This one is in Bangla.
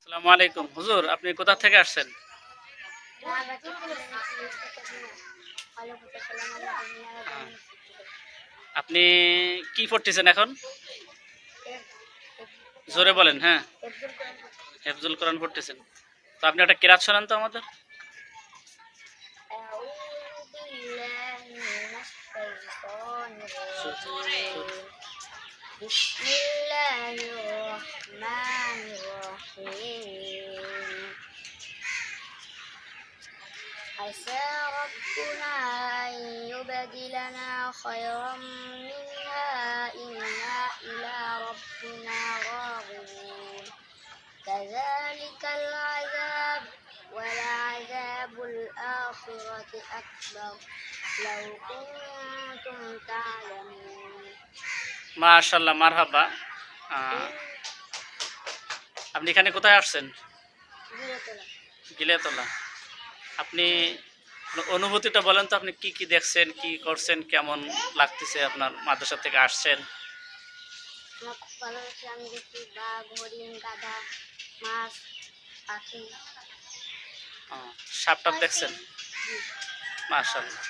আসসালামু আলাইকুম হুজুর, আপনি কোথা থেকে আসছেন? আহ, আপনি কি পড়তেছেন এখন? জোরে বলেন। হ্যাঁ, হেফজুল কোরআন পড়তেছেন। তো আপনি একটা কেরাত শোনান তো আমাদের। بسم الله الرحمن الرحيم عسى ربنا أن يبدلنا خيرا منها إنا إلى ربنا راغبون كذلك العذاب ولعذاب الآخرة أكبر لو كنتم تعلمون মাশাআল্লাহ, মারহাবা। আহ, আপনি এখানে কোথায় আসছেন? গিলেতলা। আপনি অনুভূতিটা বলেন তো, আপনি কি কি দেখছেন, কি করছেন, কেমন লাগতেছে আপনার মাদ্রাসা থেকে আসছেন? আমার খুব ভালো লাগছে। আমি দেখছি বাঘ, হরিণ, গাধা, মাছ, পাখি, সাপ টাপ দেখছেন? মাশাআল্লাহ।